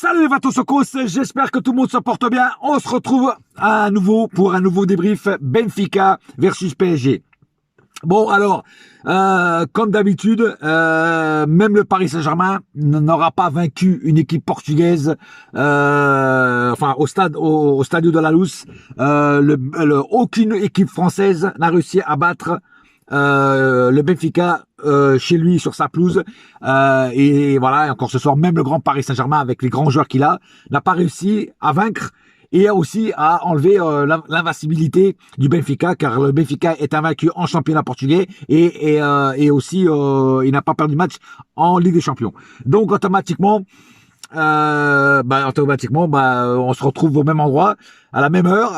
Salut les Vatosokos, j'espère que tout le monde se porte bien. On se retrouve à nouveau pour un nouveau débrief Benfica versus PSG. Bon alors, comme d'habitude, même le Paris Saint-Germain n'aura pas vaincu une équipe portugaise, enfin au Stadio de la Luz. Aucune équipe française n'a réussi à battre le Benfica chez lui sur sa pelouse, et voilà, encore ce soir, même le grand Paris Saint-Germain avec les grands joueurs qu'il a n'a pas réussi à vaincre et aussi à enlever l'invincibilité du Benfica, car le Benfica est invaincu en championnat portugais et aussi il n'a pas perdu de match en Ligue des Champions. Donc automatiquement on se retrouve au même endroit à la même heure,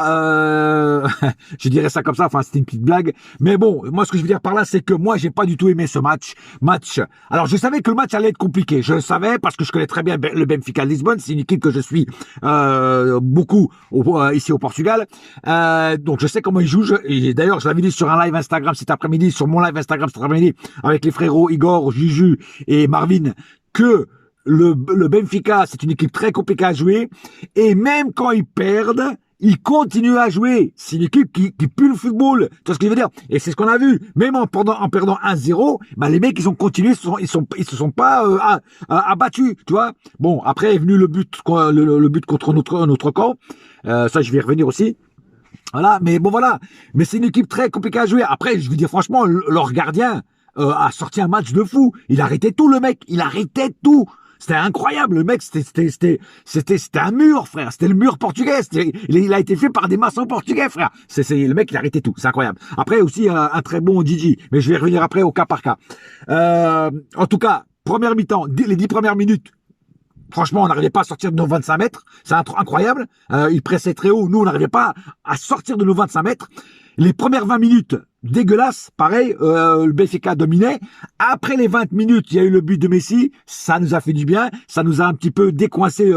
je dirais ça comme ça, enfin c'était une petite blague, mais bon, moi ce que je veux dire par là, c'est que moi j'ai pas du tout aimé ce match. Alors je savais que le match allait être compliqué, je le savais parce que je connais très bien le Benfica Lisbonne, c'est une équipe que je suis beaucoup ici au Portugal, donc je sais comment ils jouent, et d'ailleurs je l'avais dit sur un live Instagram cet après-midi, sur mon live Instagram cet après-midi, avec les frérots Igor, Juju et Marvin, que le Benfica, c'est une équipe très compliquée à jouer, et même quand ils perdent, ils continuent à jouer. C'est une équipe qui pue le football. Tu vois ce que je veux dire? Et c'est ce qu'on a vu. Même en perdant 1-0, les mecs, ils ont continué, ils se sont pas abattus, tu vois. Bon, après est venu le but contre notre camp. Ça, je vais y revenir aussi. Voilà, mais bon, voilà. Mais c'est une équipe très compliquée à jouer. Après, je veux dire, franchement, leur gardien a sorti un match de fou. Il arrêtait tout, le mec. Il arrêtait tout. C'était incroyable, le mec, c'était un mur, frère. C'était le mur portugais. Il a été fait par des maçons portugais, frère. Le mec, il arrêtait tout. C'est incroyable. Après, aussi, un très bon Gigi. Mais je vais revenir après au cas par cas. En tout cas, première mi-temps, les 10 premières minutes, franchement, on n'arrivait pas à sortir de nos 25 mètres. C'est incroyable. Ils pressaient très haut. Nous, on n'arrivait pas à sortir de nos 25 mètres. Les premières 20 minutes, dégueulasse, pareil, le Benfica dominait. Après les 20 minutes, il y a eu le but de Messi, ça nous a fait du bien, ça nous a un petit peu décoincé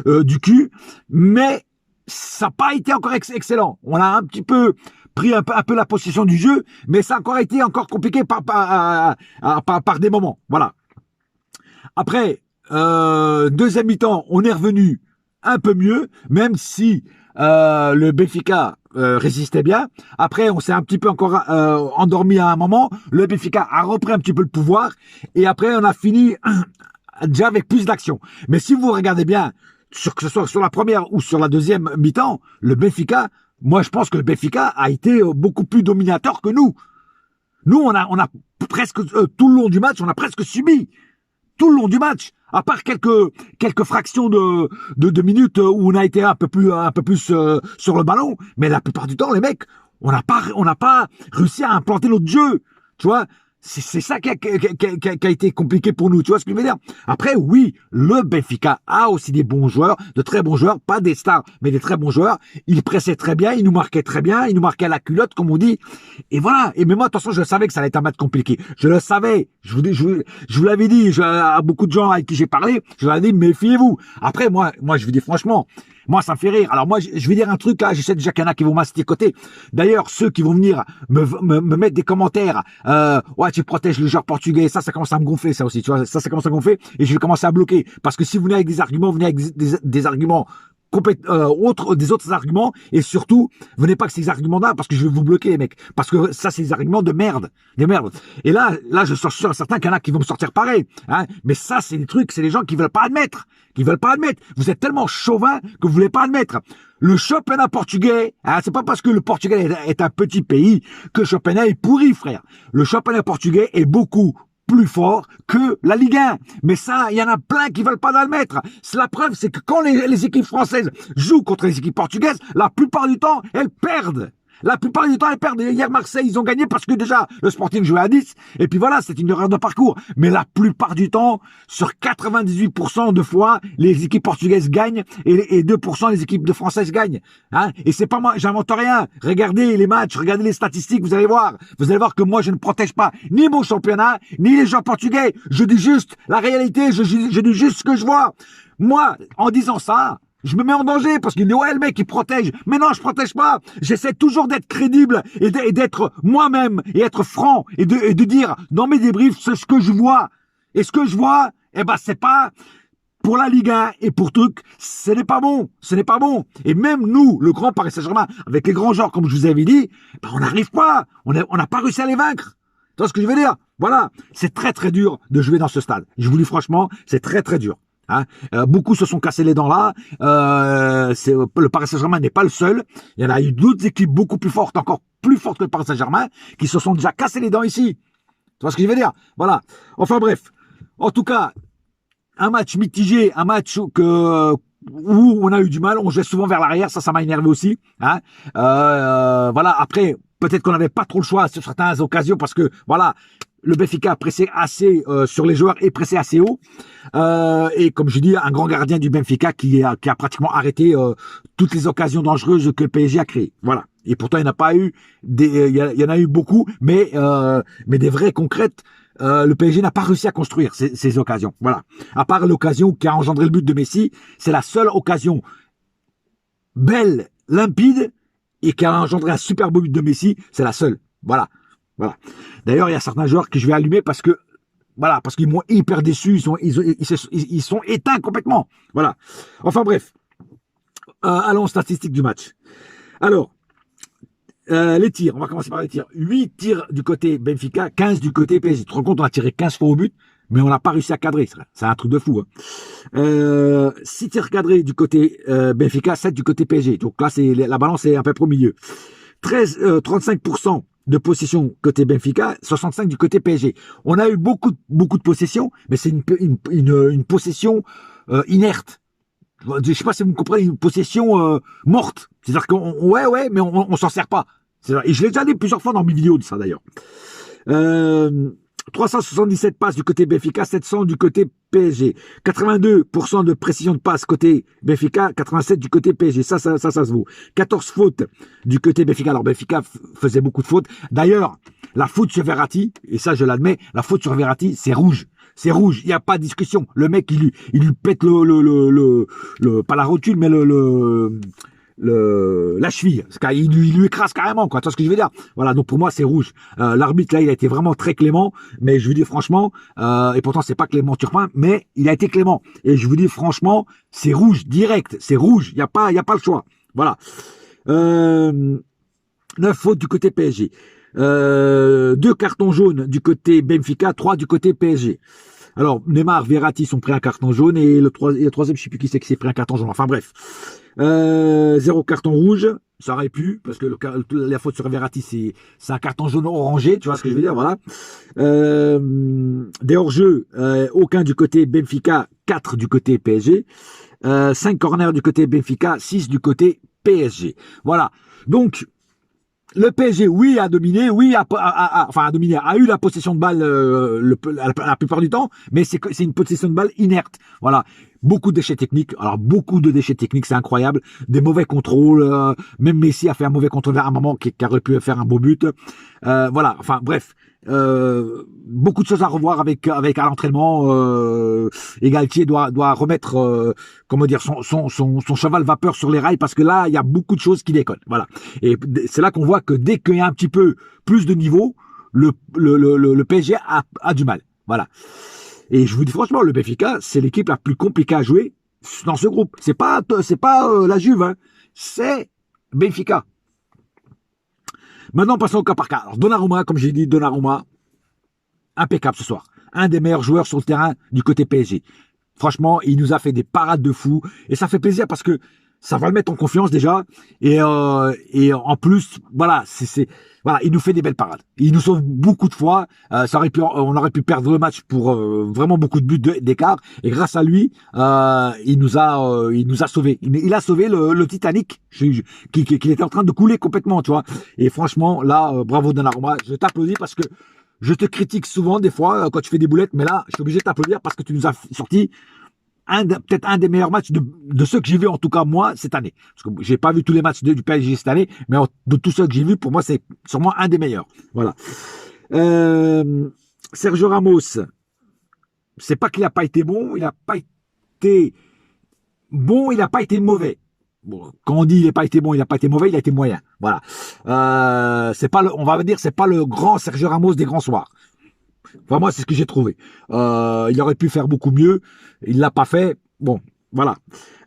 du cul, mais ça n'a pas été encore excellent. On a un petit peu pris un peu la possession du jeu, mais ça a encore été compliqué par des moments. Voilà. Après, deuxième mi-temps, on est revenu un peu mieux, même si le Benfica résistait bien. Après, on s'est un petit peu encore endormi à un moment. Le Benfica a repris un petit peu le pouvoir. Et après, on a fini déjà avec plus d'action. Mais si vous regardez bien, que ce soit sur la première ou sur la deuxième mi-temps, le Benfica, moi je pense que le Benfica a été beaucoup plus dominateur que nous. Nous, on a presque tout le long du match, on a presque subi. Tout le long du match, à part quelques fractions de minutes où on a été un peu plus sur le ballon, mais la plupart du temps, les mecs, on n'a pas réussi à implanter notre jeu, tu vois. C'est ça qui a été compliqué pour nous, tu vois ce que je veux dire. Après, oui, le Benfica a aussi des bons joueurs, de très bons joueurs, pas des stars, mais des très bons joueurs. Ils pressaient très bien, ils nous marquaient très bien, ils nous marquaient à la culotte, comme on dit. Et voilà. Et mais moi, de toute façon, je savais que ça allait être un match compliqué. Je le savais. Je vous l'avais dit à beaucoup de gens avec qui j'ai parlé. Je leur ai dit, méfiez-vous. Après, moi, je vous dis franchement, moi, ça me fait rire. Alors moi, je vais dire un truc là, je sais déjà qu'il y en a qui vont m'asticoter. D'ailleurs, ceux qui vont venir me mettre des commentaires, ouais, tu protèges le joueur portugais, ça commence à me gonfler, ça aussi, tu vois, ça commence à gonfler, et je vais commencer à bloquer. Parce que si vous venez avec des arguments, venez avec des arguments des autres arguments, et surtout, venez pas avec ces arguments-là, parce que je vais vous bloquer, les mecs. Parce que ça, c'est des arguments de merde. Des merdes. Et là, je suis sûr certain qu'il y en a qui vont me sortir pareil. Hein. Mais ça, c'est des trucs, c'est des gens qui veulent pas admettre. Vous êtes tellement chauvin que vous voulez pas admettre. Le championnat portugais, hein, c'est pas parce que le Portugal est un petit pays que le championnat est pourri, frère. Le championnat portugais est beaucoup plus fort que la Ligue 1. Mais ça, il y en a plein qui veulent pas l'admettre. C'est la preuve, c'est que quand les équipes françaises jouent contre les équipes portugaises, la plupart du temps, elles perdent. La plupart du temps, elles perdent. Hier, Marseille, ils ont gagné parce que déjà, le Sporting jouait à 10. Et puis voilà, c'est une erreur de parcours. Mais la plupart du temps, sur 98% de fois, les équipes portugaises gagnent et 2% les équipes de françaises gagnent. Hein, et c'est pas moi, j'invente rien. Regardez les matchs, regardez les statistiques, vous allez voir. Vous allez voir que moi, je ne protège pas ni mon championnat, ni les joueurs portugais. Je dis juste la réalité, je dis juste ce que je vois. Moi, en disant ça, je me mets en danger parce qu'il dit ouais le mec il protège, mais non je protège pas, j'essaie toujours d'être crédible et d'être moi-même et être franc et de dire dans mes débriefs ce que je vois, et ce que je vois c'est pas pour la Ligue 1 et pour truc, ce n'est pas bon. Ce n'est pas bon. Et même nous, le grand Paris Saint-Germain, avec les grands joueurs, comme je vous avais dit, ben on n'arrive pas. On n'a pas réussi à les vaincre. Tu vois ce que je veux dire? Voilà. C'est très très dur de jouer dans ce stade. Je vous dis franchement, c'est très très dur. Hein, beaucoup se sont cassés les dents là. Le Paris Saint-Germain n'est pas le seul. Il y en a eu d'autres équipes beaucoup plus fortes, encore plus fortes que le Paris Saint-Germain, qui se sont déjà cassés les dents ici. Tu vois ce que je veux dire? Voilà. Enfin bref. En tout cas, un match mitigé, un match où on a eu du mal. On jouait souvent vers l'arrière, ça m'a énervé aussi. Hein, voilà. Après, peut-être qu'on n'avait pas trop le choix sur certaines occasions parce que voilà. Le Benfica a pressé assez sur les joueurs et pressé assez haut. Et comme je dis, un grand gardien du Benfica qui a pratiquement arrêté toutes les occasions dangereuses que le PSG a créées. Voilà. Et pourtant, il n'y en a pas eu il y en a eu beaucoup, mais des vraies concrètes. Le PSG n'a pas réussi à construire ces occasions. Voilà. À part l'occasion qui a engendré le but de Messi, c'est la seule occasion belle, limpide et qui a engendré un super beau but de Messi. C'est la seule. Voilà. Voilà. D'ailleurs, il y a certains joueurs que je vais allumer parce qu'ils m'ont hyper déçu. Ils sont éteints complètement. Voilà. Enfin bref. Allons aux statistiques du match. Alors, les tirs. On va commencer par les tirs. 8 tirs du côté Benfica, 15 du côté PSG. Tu te rends compte, on a tiré 15 fois au but, mais on n'a pas réussi à cadrer. C'est un truc de fou. Hein. 6 tirs cadrés du côté Benfica, 7 du côté PSG. Donc là, la balance est un peu au milieu. 35% de possession côté Benfica, 65 du côté PSG. On a eu beaucoup de possession, mais c'est une possession inerte. Je sais pas si vous me comprenez, une possession morte. C'est-à-dire ouais, mais on s'en sert pas. Et je l'ai déjà dit plusieurs fois dans mes vidéos de ça d'ailleurs. 377 passes du côté Benfica, 700 du côté PSG. 82% de précision de passes côté Benfica, 87 du côté PSG. Ça se vaut. 14 fautes du côté Benfica. Alors Benfica faisait beaucoup de fautes. D'ailleurs, la faute sur Verratti, et ça je l'admets, la faute sur Verratti, c'est rouge. C'est rouge, il n'y a pas de discussion. Le mec, il lui pète pas la rotule, mais la cheville. Il lui écrase carrément, quoi. Tu vois ce que je veux dire? Voilà, donc pour moi, c'est rouge. L'arbitre, là, il a été vraiment très clément, mais je vous dis franchement, et pourtant, c'est pas Clément Turpin, mais il a été clément. Et je vous dis franchement, c'est rouge, direct. C'est rouge. Il n'y a pas le choix. Voilà. 9 fautes du côté PSG. 2 cartons jaunes du côté Benfica, 3 du côté PSG. Alors, Neymar, Verratti sont pris un carton jaune et le troisième, je sais plus qui c'est qui s'est pris un carton jaune. Enfin bref. 0 carton rouge, ça aurait pu, parce que la faute sur Verratti, c'est un carton jaune orangé, tu vois ce que je veux dire, voilà. Des hors-jeux, aucun du côté Benfica, 4 du côté PSG. 5 corners du côté Benfica, 6 du côté PSG. Voilà. Donc, le PSG, oui, a dominé, oui, a eu la possession de balle la plupart du temps, mais c'est une possession de balle inerte. Voilà. Beaucoup de déchets techniques. Alors, beaucoup de déchets techniques, c'est incroyable. Des mauvais contrôles. Même Messi a fait un mauvais contrôle à un moment qui aurait pu faire un beau but. Voilà. Enfin, bref. Beaucoup de choses à revoir avec à l'entraînement. Et Galtier doit remettre son cheval vapeur sur les rails parce que là il y a beaucoup de choses qui déconnent. Voilà. Et c'est là qu'on voit que dès qu'il y a un petit peu plus de niveau, le PSG a du mal. Voilà. Et je vous dis franchement, le Benfica, c'est l'équipe la plus compliquée à jouer dans ce groupe. C'est pas la Juve, hein. C'est Benfica. Maintenant, passons au cas par cas. Alors, Donnarumma, comme j'ai dit, impeccable ce soir. Un des meilleurs joueurs sur le terrain du côté PSG. Franchement, il nous a fait des parades de fou. Et ça fait plaisir parce que ça va le mettre en confiance déjà. Et en plus, voilà, voilà, il nous fait des belles parades. Il nous sauve beaucoup de fois. On aurait pu perdre le match pour vraiment beaucoup de buts d'écart. Et grâce à lui, il nous a sauvés. Il a sauvé le Titanic qui était en train de couler complètement, tu vois. Et franchement, là, bravo Donnarumma. Je t'applaudis parce que je te critique souvent des fois quand tu fais des boulettes, mais là, je suis obligé de t'applaudir parce que tu nous as sorti peut-être un des meilleurs matchs de ceux que j'ai vu en tout cas moi cette année. Parce que j'ai pas vu tous les matchs du PSG cette année, mais de tous ceux que j'ai vus, pour moi c'est sûrement un des meilleurs. Voilà. Sergio Ramos, c'est pas qu'il a pas été bon, il a pas été bon, il a pas été mauvais. Bon, quand on dit il n'a pas été bon, il n'a pas été mauvais, il a été moyen. Voilà. On va dire, c'est pas le grand Sergio Ramos des grands soirs. Enfin, moi, c'est ce que j'ai trouvé. Il aurait pu faire beaucoup mieux. Il l'a pas fait. Bon, voilà.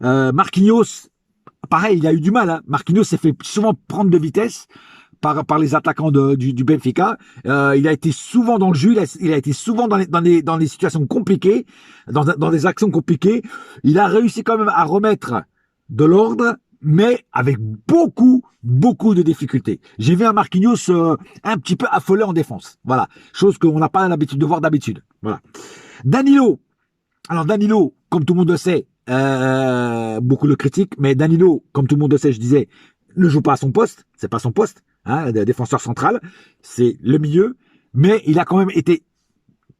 Marquinhos, pareil, il a eu du mal. Hein. Marquinhos s'est fait souvent prendre de vitesse par les attaquants du Benfica. Il a été souvent dans le jeu, il a été souvent dans les situations compliquées, dans des actions compliquées. Il a réussi quand même à remettre de l'ordre, mais avec beaucoup de difficultés. J'ai vu un Marquinhos un petit peu affolé en défense. Voilà, chose qu'on n'a pas l'habitude de voir d'habitude. Voilà. Danilo. Alors Danilo, comme tout le monde le sait, beaucoup le critiquent, mais Danilo, comme tout le monde le sait, je disais, ne joue pas à son poste, c'est pas son poste, hein, défenseur central, c'est le milieu, mais il a quand même été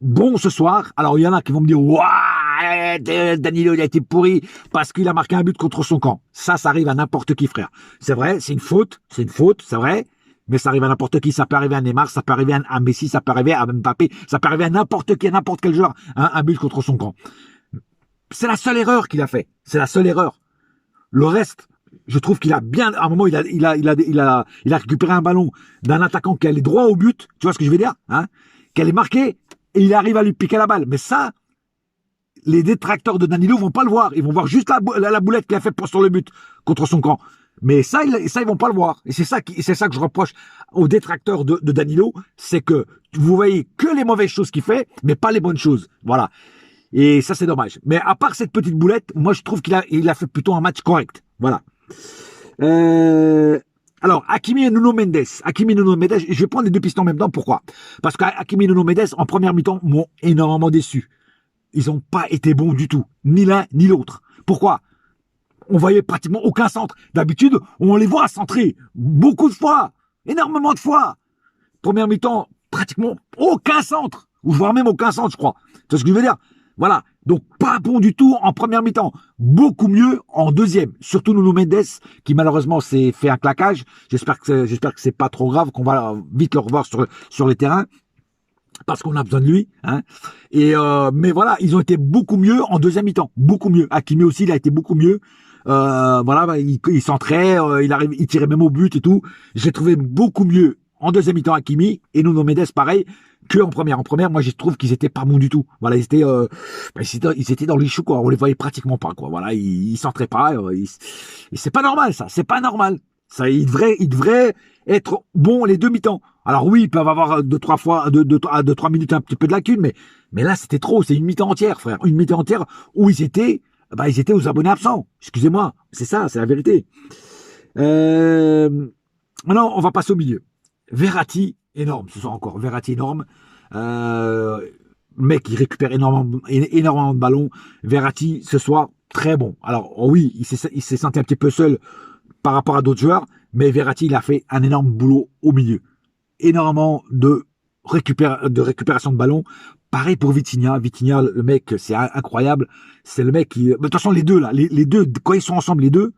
bon ce soir. Alors il y en a qui vont me dire, waouh, Danilo il a été pourri parce qu'il a marqué un but contre son camp. Ça arrive à n'importe qui, frère. C'est vrai, c'est une faute, c'est vrai. Mais ça arrive à n'importe qui, ça peut arriver à Neymar, ça peut arriver à Messi, ça peut arriver à Mbappé, ça peut arriver à n'importe qui, à n'importe quel joueur, hein, un but contre son camp. C'est la seule erreur qu'il a fait. C'est la seule erreur. Le reste, je trouve qu'il a bien, à un moment, il a récupéré un ballon d'un attaquant qui allait droit au but. Tu vois ce que je veux dire, hein? Qui allait marquer et il arrive à lui piquer la balle. Mais ça, les détracteurs de Danilo vont pas le voir. Ils vont voir juste la boulette qu'il a fait sur le but contre son camp. Mais ça, ils vont pas le voir. Et c'est ça que je reproche aux détracteurs de Danilo, c'est que vous voyez que les mauvaises choses qu'il fait, mais pas les bonnes choses. Voilà. Et ça, c'est dommage. Mais à part cette petite boulette, moi, je trouve qu'il a fait plutôt un match correct. Voilà. Alors, Hakimi et Nuno Mendes. Hakimi et Nuno Mendes, je vais prendre les deux pistons en même temps. Pourquoi? Parce qu'Hakimi et Nuno Mendes, en première mi-temps, m'ont énormément déçu. Ils n'ont pas été bons du tout. Ni l'un, ni l'autre. Pourquoi? On voyait pratiquement aucun centre. D'habitude, on les voit centrer beaucoup de fois. Énormément de fois. Première mi-temps, pratiquement aucun centre. Ou voire même aucun centre, je crois. Tu vois ce que je veux dire? Voilà. Donc, pas bon du tout en première mi-temps. Beaucoup mieux en deuxième. Surtout Nuno Mendes, qui malheureusement s'est fait un claquage. J'espère que c'est pas trop grave, qu'on va vite le revoir sur les terrains. Parce qu'on a besoin de lui, hein. Et mais voilà, ils ont été beaucoup mieux en deuxième mi-temps, beaucoup mieux. Hakimi aussi, il a été beaucoup mieux. Voilà, il centrait, il tirait même au but et tout. J'ai trouvé beaucoup mieux en deuxième mi-temps Hakimi et Nuno Mendes pareil que en première. En première, moi, je trouve qu'ils étaient pas bons du tout. Voilà, ils étaient dans les choux quoi. On les voyait pratiquement pas quoi. Voilà, ils centraient pas. Et c'est pas normal ça. C'est pas normal. Ça, il devrait être bon les deux mi-temps. Alors oui, ils peuvent avoir deux, trois minutes un petit peu de lacune, mais là, c'était trop. C'est une mi-temps entière, frère. Une mi-temps entière où ils étaient aux abonnés absents. Excusez-moi. C'est ça, c'est la vérité. Maintenant, on va passer au milieu. Verratti, énorme ce soir encore. Verratti, énorme. Mec, il récupère énormément de ballons. Verratti, ce soir, très bon. Alors oui, il s'est senti un petit peu seul par rapport à d'autres joueurs, mais Verratti, il a fait un énorme boulot au milieu. Énormément de récupération de ballon. Pareil pour Vitinha. Vitinha, le mec, c'est incroyable. C'est le mec qui... De toute façon, les deux, là, les deux, quand ils sont ensemble, les deux,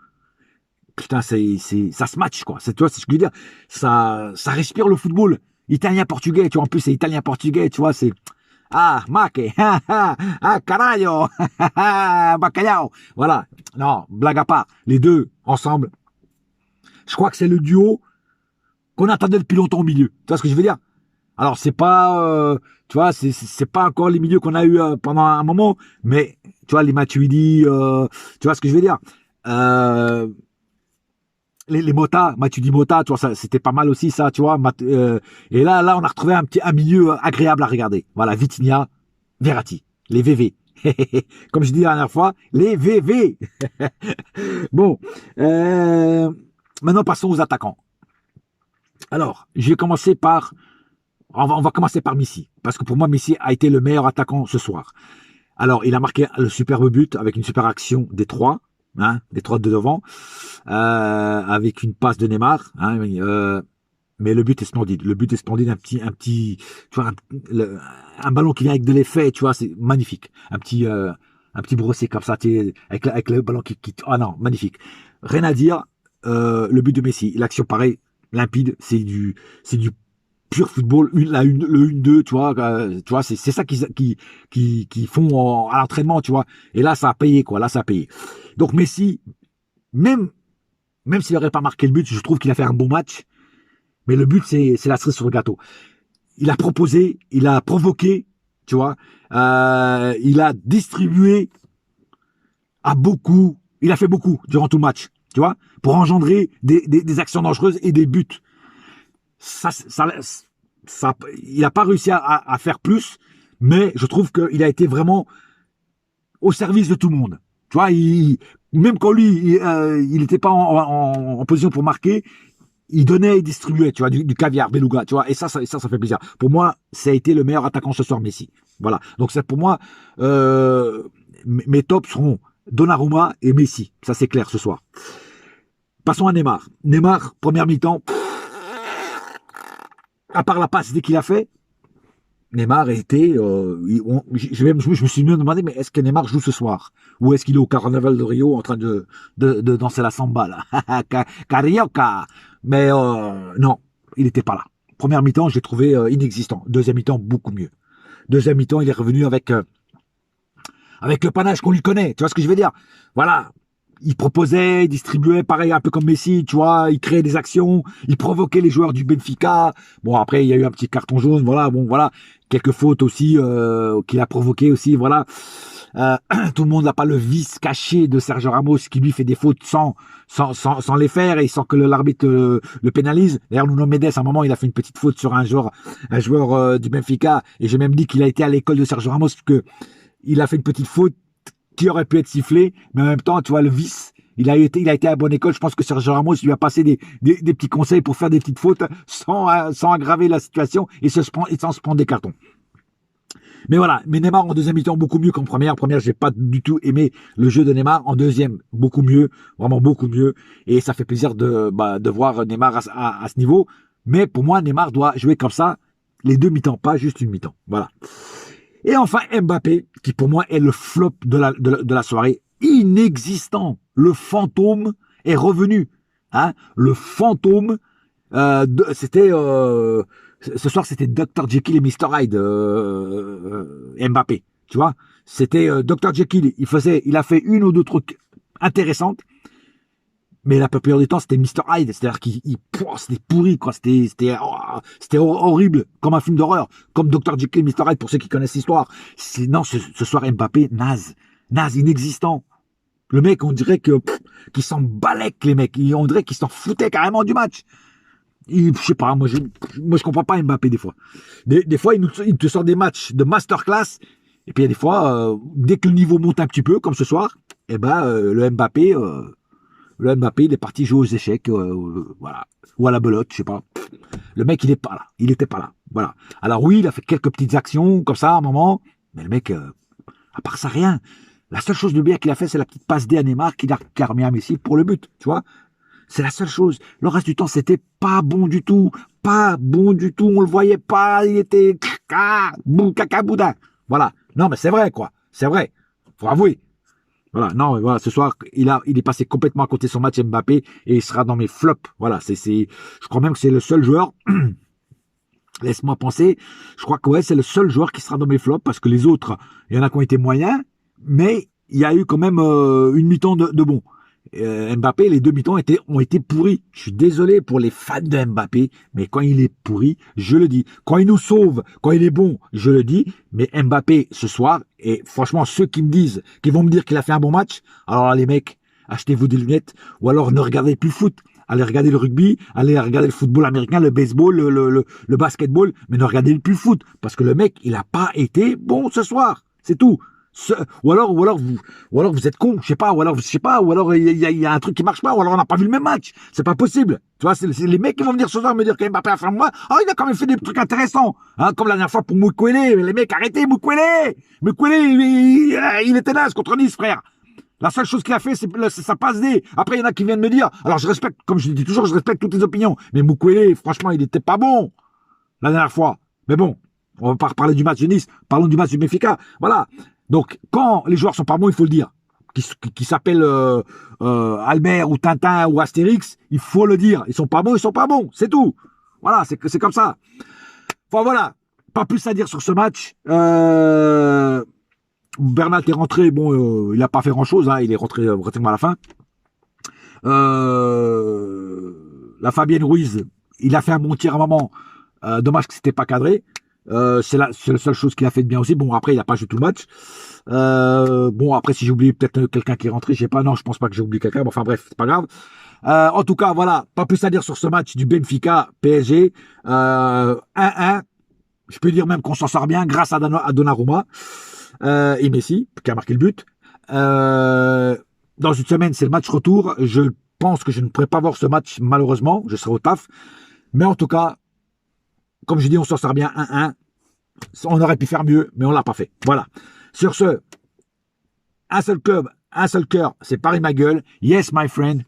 putain, ça se match, quoi. Tu vois, c'est ce que je veux dire. Ça respire le football. Italien-portugais, tu vois, en plus, c'est italien-portugais, tu vois, c'est... Ah, maque, ah, caralho, bacalhau. Voilà. Non, blague à part. Les deux, ensemble, je crois que c'est le duo qu'on attendait depuis longtemps au milieu. Tu vois ce que je veux dire? Alors, c'est pas, tu vois, c'est pas encore les milieux qu'on a eu pendant un moment, mais, tu vois, les Matuidi, tu vois ce que je veux dire? Les Mota, Matuidi Mota, tu vois, ça, c'était pas mal aussi, ça, tu vois. Et là, on a retrouvé un milieu agréable à regarder. Voilà, Vitinha, Verratti, les VV. Comme je dis la dernière fois, les VV. Bon, maintenant passons aux attaquants. Alors, je vais commencer par... On va commencer par Messi, parce que pour moi, Messi a été le meilleur attaquant ce soir. Alors, il a marqué le superbe but avec une super action des trois, hein, des trois de devant, avec une passe de Neymar. Hein, mais le but est splendide. Le but est splendide, un petit, tu vois, un ballon qui vient avec de l'effet, tu vois, c'est magnifique. Un petit brossé comme ça, avec le ballon qui, ah non, magnifique. Rien à dire. Le but de Messi, l'action pareil, limpide, c'est du pur football, le 1-2, tu vois, c'est ça qui font à l'entraînement, tu vois. Et là, ça a payé, quoi. Là, ça a payé. Donc Messi, même s'il n'aurait pas marqué le but, je trouve qu'il a fait un bon match. Mais le but, c'est la cerise sur le gâteau. Il a proposé, il a provoqué, tu vois. Il a distribué. il a fait beaucoup durant tout le match, tu vois, pour engendrer des actions dangereuses et des buts. Il n'a pas réussi à faire plus, mais je trouve qu'il a été vraiment au service de tout le monde. Tu vois, même quand lui, il n'était pas en position pour marquer, il donnait et distribuait, tu vois, du caviar, beluga, tu vois, et ça fait plaisir. Pour moi, ça a été le meilleur attaquant ce soir, Messi. Voilà. Donc c'est pour moi, mes tops seront Donnarumma et Messi. Ça c'est clair ce soir. Passons à Neymar. Neymar, première mi-temps, à part la passe dès qu'il a fait, Neymar était. Je me suis même demandé, mais est-ce que Neymar joue ce soir? Ou est-ce qu'il est au Carnaval de Rio en train de danser la samba, là? Carioca. Mais non, il n'était pas là. Première mi-temps, je l'ai trouvé inexistant. Deuxième mi-temps, beaucoup mieux. Deuxième mi-temps, il est revenu avec le panache qu'on lui connaît. Tu vois ce que je veux dire? Voilà. Il proposait, il distribuait, pareil, un peu comme Messi, tu vois, il créait des actions, il provoquait les joueurs du Benfica. Bon, après, il y a eu un petit carton jaune, voilà, bon, voilà. Quelques fautes aussi, qu'il a provoquées aussi, voilà. Tout le monde n'a pas le vice caché de Sergio Ramos qui lui fait des fautes sans les faire et sans que l'arbitre le pénalise. D'ailleurs, Nuno Mendes, à un moment, il a fait une petite faute sur un joueur du Benfica et j'ai même dit qu'il a été à l'école de Sergio Ramos parce que il a fait une petite faute qui aurait pu être sifflé, mais en même temps, tu vois, le vice, il a été à bonne école. Je pense que Sergio Ramos lui a passé des petits conseils pour faire des petites fautes sans aggraver la situation et sans se prendre des cartons. Mais voilà, mais Neymar en deuxième mi-temps beaucoup mieux qu'en première. En première, j'ai pas du tout aimé le jeu de Neymar. En deuxième, beaucoup mieux, vraiment beaucoup mieux. Et ça fait plaisir de voir Neymar à ce niveau. Mais pour moi, Neymar doit jouer comme ça les deux mi-temps, pas juste une mi-temps. Voilà. Et enfin, Mbappé, qui pour moi est le flop de la soirée, inexistant. Le fantôme est revenu. Hein, le fantôme, ce soir, c'était Dr. Jekyll et Mr. Hyde, Mbappé. Tu vois, c'était Dr. Jekyll. Il a fait une ou deux trucs intéressantes. Mais la plupart du temps, c'était Mr. Hyde. C'est-à-dire c'était pourri, quoi. C'était horrible. Comme un film d'horreur. Comme Dr. Jekyll et Mr. Hyde, pour ceux qui connaissent l'histoire. Non, ce soir, Mbappé, naze. Naze, inexistant. Le mec, on dirait qu'il s'en balèque, les mecs. On dirait qu'il s'en foutait carrément du match. Je sais pas, moi je comprends pas Mbappé des fois. Des fois, il te sort des matchs de masterclass. Et puis il y a des fois, dès que le niveau monte un petit peu, comme ce soir, eh ben, le Mbappé, il est parti jouer aux échecs, voilà, ou à la belote, je sais pas. Le mec, il est pas là, il était pas là, voilà. Alors oui, il a fait quelques petites actions comme ça à un moment, mais le mec, à part ça, rien. La seule chose de bien qu'il a fait, c'est la petite passe D à Neymar qu'il a remis à Messi pour le but, tu vois. C'est la seule chose. Le reste du temps, c'était pas bon du tout, pas bon du tout. On le voyait pas, il était caca boudin. Voilà. Non, mais c'est vrai, quoi. C'est vrai. Faut avouer. Voilà, non, voilà, ce soir, il est passé complètement à côté de son match Mbappé et il sera dans mes flops. Voilà, je crois même que c'est le seul joueur. Laisse-moi penser. Je crois que ouais, c'est le seul joueur qui sera dans mes flops parce que les autres, il y en a qui ont été moyens, mais il y a eu quand même une mi-temps de bon. Mbappé, les deux mi-temps ont été pourris. Je suis désolé pour les fans de Mbappé, mais quand il est pourri, je le dis. Quand il nous sauve, quand il est bon, je le dis. Mais Mbappé, ce soir, et franchement, ceux qui vont me dire qu'il a fait un bon match, alors là, les mecs, achetez-vous des lunettes, ou alors ne regardez plus le foot. Allez regarder le rugby, allez regarder le football américain, le baseball, le basketball, mais ne regardez plus le foot. Parce que le mec, il n'a pas été bon ce soir. C'est tout. Ou alors vous êtes con, je sais pas, ou alors il y a un truc qui marche pas, ou alors on n'a pas vu le même match. C'est pas possible. Tu vois, c'est les mecs qui vont venir ce soir me dire que Mbappé a fait moi. Oh, il a quand même fait des trucs intéressants. Hein, comme la dernière fois pour Moukwele. Les mecs, arrêtez Moukwele. Moukwele, il était naze contre Nice, frère. La seule chose qu'il a fait, c'est sa passe D. Après, il y en a qui viennent me dire, alors je respecte, comme je dis toujours, je respecte toutes les opinions. Mais Moukwele, franchement, il était pas bon la dernière fois. Mais bon, on va pas reparler du match de Nice. Parlons du match du Benfica. Voilà. Donc, quand les joueurs sont pas bons, il faut le dire, qui s'appellent Albert ou Tintin ou Astérix, il faut le dire. Ils sont pas bons, c'est tout. Voilà, c'est comme ça. Enfin voilà, pas plus à dire sur ce match. Bernat est rentré, bon, il n'a pas fait grand-chose, hein, il est rentré pratiquement à la fin. La Fabienne Ruiz, il a fait un bon tir à un moment. Dommage que c'était pas cadré. C'est la seule chose qu'il a fait de bien aussi. Bon, après, il n'a pas joué tout le match. Bon, après, si j'ai oublié peut-être quelqu'un qui est rentré, je sais pas. Non, je pense pas que j'ai oublié quelqu'un. Bon, enfin bref, c'est pas grave. En tout cas, voilà, pas plus à dire sur ce match du Benfica PSG. 1-1. Je peux dire même qu'on s'en sort bien grâce à Donnarumma et Messi, qui a marqué le but. Dans une semaine, c'est le match retour. Je pense que je ne pourrai pas voir ce match, malheureusement. Je serai au taf. Mais en tout cas, comme je dis, on s'en sort bien 1-1. On aurait pu faire mieux, mais on l'a pas fait. Voilà. Sur ce, un seul club, un seul cœur, c'est Paris ma gueule. Yes, my friend.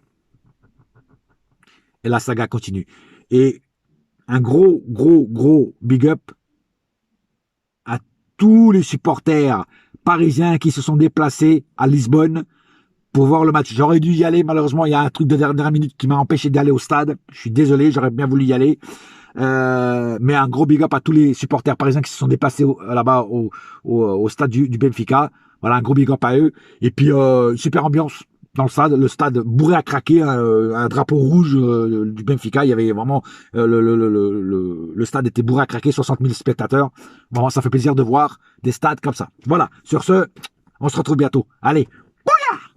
Et la saga continue. Et un gros big up à tous les supporters parisiens qui se sont déplacés à Lisbonne pour voir le match. J'aurais dû y aller, malheureusement, il y a un truc de dernière minute qui m'a empêché d'aller au stade. Je suis désolé, j'aurais bien voulu y aller. Mais un gros big up à tous les supporters parisiens qui se sont déplacés là-bas au stade du Benfica. Voilà, un gros big up à eux. Et puis, super ambiance dans le stade bourré à craquer, un drapeau rouge du Benfica. Il y avait vraiment, le stade était bourré à craquer, 60 000 spectateurs. Vraiment, ça fait plaisir de voir des stades comme ça. Voilà, sur ce, on se retrouve bientôt. Allez, bouillard!